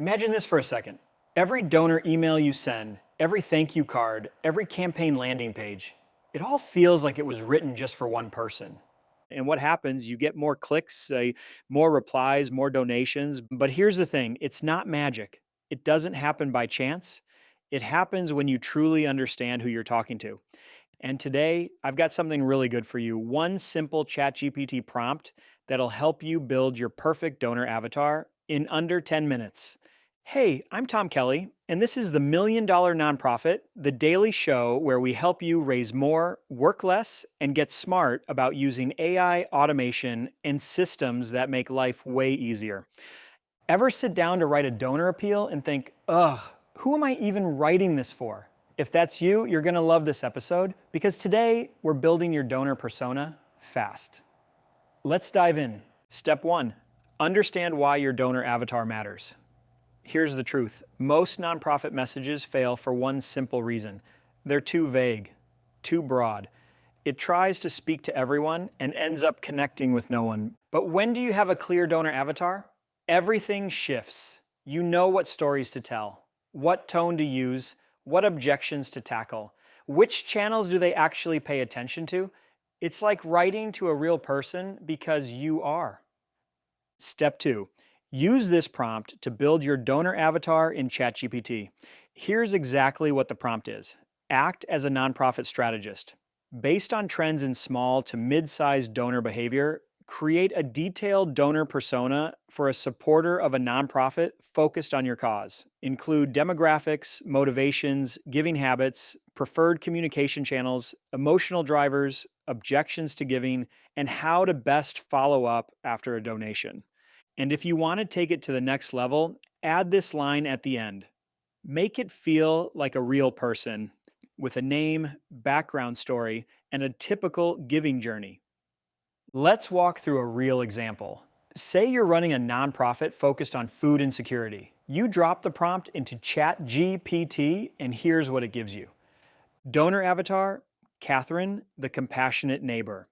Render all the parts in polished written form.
Imagine this for a second. Every donor email you send, every thank you card, every campaign landing page, it all feels like it was written just for one person. And what happens, you get more clicks, more replies, more donations. But here's the thing, it's not magic. It doesn't happen by chance. It happens when you truly understand who you're talking to. And today, I've got something really good for you. One simple ChatGPT prompt that'll help you build your perfect donor avatar in under 10 minutes. Hey, I'm Tom Kelly, and this is the $1 Million Nonprofit, the daily show where we help you raise more, work less, and get smart about using AI, automation, and systems that make life way easier. Ever sit down to write a donor appeal and think, ugh, who am I even writing this for? If that's you, you're gonna love this episode because today we're building your donor persona fast. Let's dive in. Step 1, understand why your donor avatar matters. Here's the truth. Most nonprofit messages fail for one simple reason. They're too vague, too broad. It tries to speak to everyone and ends up connecting with no one. But when do you have a clear donor avatar? Everything shifts. You know what stories to tell, what tone to use, what objections to tackle, which channels do they actually pay attention to? It's like writing to a real person because you are. Step 2. Use this prompt to build your donor avatar in ChatGPT. Here's exactly what the prompt is. Act as a nonprofit strategist. Based on trends in small to mid-sized donor behavior, create a detailed donor persona for a supporter of a nonprofit focused on your cause. Include demographics, motivations, giving habits, preferred communication channels, emotional drivers, objections to giving, and how to best follow up after a donation. And if you want to take it to the next level, add this line at the end. Make it feel like a real person with a name, background story, and a typical giving journey. Let's walk through a real example. Say you're running a nonprofit focused on food insecurity. You drop the prompt into ChatGPT, and here's what it gives you. Donor avatar, Catherine, the compassionate neighbor.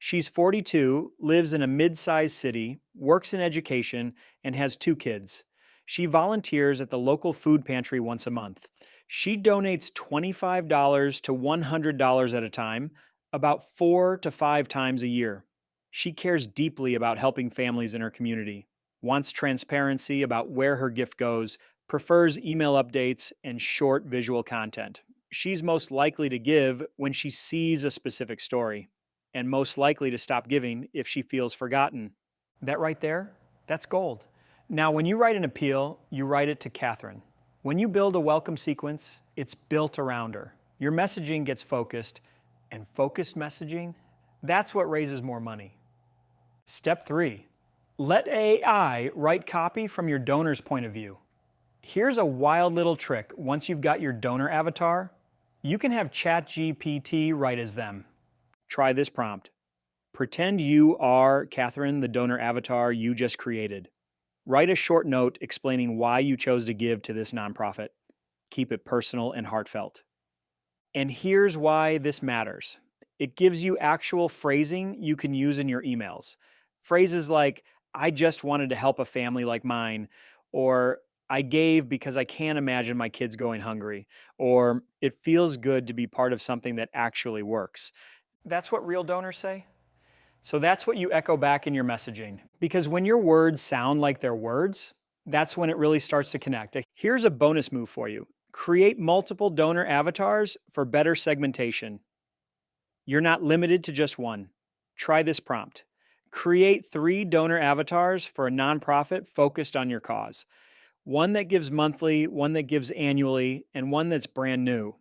She's 42, lives in a mid-sized city, works in education, and has 2 kids. She volunteers at the local food pantry once a month. She donates $25 to $100 at a time, about 4 to 5 times a year. She cares deeply about helping families in her community, wants transparency about where her gift goes, prefers email updates, and short visual content. She's most likely to give when she sees a specific story, and most likely to stop giving if she feels forgotten. That right there, that's gold. Now, when you write an appeal, you write it to Catherine. When you build a welcome sequence, it's built around her. Your messaging gets focused, and focused messaging, that's what raises more money. Step 3, let AI write copy from your donor's point of view. Here's a wild little trick. Once you've got your donor avatar, you can have ChatGPT write as them. Try this prompt. Pretend you are Catherine, the donor avatar you just created. Write a short note explaining why you chose to give to this nonprofit. Keep it personal and heartfelt. And here's why this matters. It gives you actual phrasing you can use in your emails. Phrases like, I just wanted to help a family like mine, or I gave because I can't imagine my kids going hungry, or it feels good to be part of something that actually works. That's what real donors say. So that's what you echo back in your messaging. Because when your words sound like their words, that's when it really starts to connect. Here's a bonus move for you. Create multiple donor avatars for better segmentation. You're not limited to just one. Try this prompt. Create 3 donor avatars for a nonprofit focused on your cause. One that gives monthly, one that gives annually, and one that's brand new.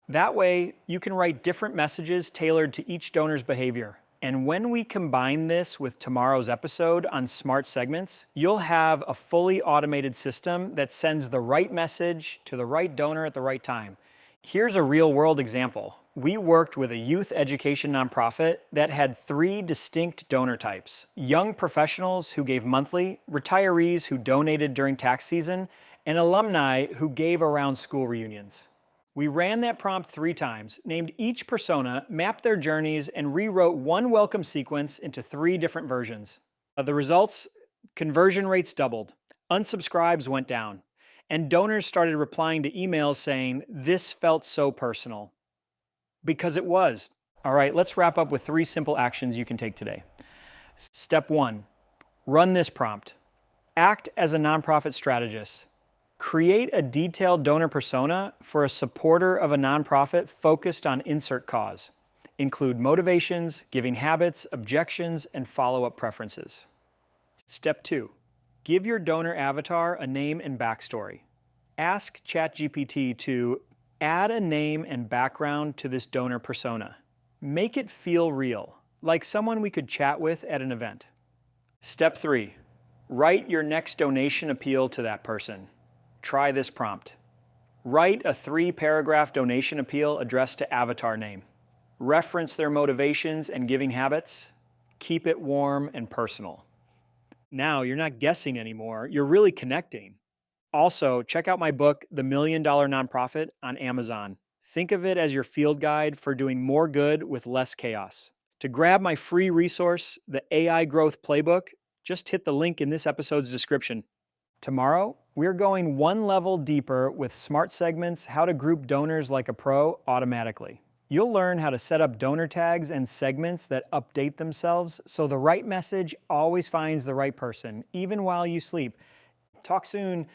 That way, you can write different messages tailored to each donor's behavior. And when we combine this with tomorrow's episode on smart segments, you'll have a fully automated system that sends the right message to the right donor at the right time. Here's a real-world example. We worked with a youth education nonprofit that had 3 distinct donor types: young professionals who gave monthly, retirees who donated during tax season, and alumni who gave around school reunions. We ran that prompt 3 times, named each persona, mapped their journeys, and rewrote one welcome sequence into 3 different versions. The results? Conversion rates doubled. Unsubscribes went down, and donors started replying to emails saying, "This felt so personal." Because it was. All right, let's wrap up with 3 simple actions you can take today. Step 1, run this prompt. Act as a nonprofit strategist. Create a detailed donor persona for a supporter of a nonprofit focused on insert cause. Include motivations, giving habits, objections, and follow-up preferences. Step 2, give your donor avatar a name and backstory. Ask ChatGPT to add a name and background to this donor persona. Make it feel real, like someone we could chat with at an event. Step 3, write your next donation appeal to that person. Try this prompt. Write a 3-paragraph donation appeal addressed to avatar name. Reference their motivations and giving habits. Keep it warm and personal. Now you're not guessing anymore, you're really connecting. Also, check out my book, The $1 Million Nonprofit, on Amazon. Think of it as your field guide for doing more good with less chaos. To grab my free resource, the AI Growth Playbook, just hit the link in this episode's description. Tomorrow, we're going 1 level deeper with smart segments, how to group donors like a pro automatically. You'll learn how to set up donor tags and segments that update themselves so the right message always finds the right person, even while you sleep. Talk soon.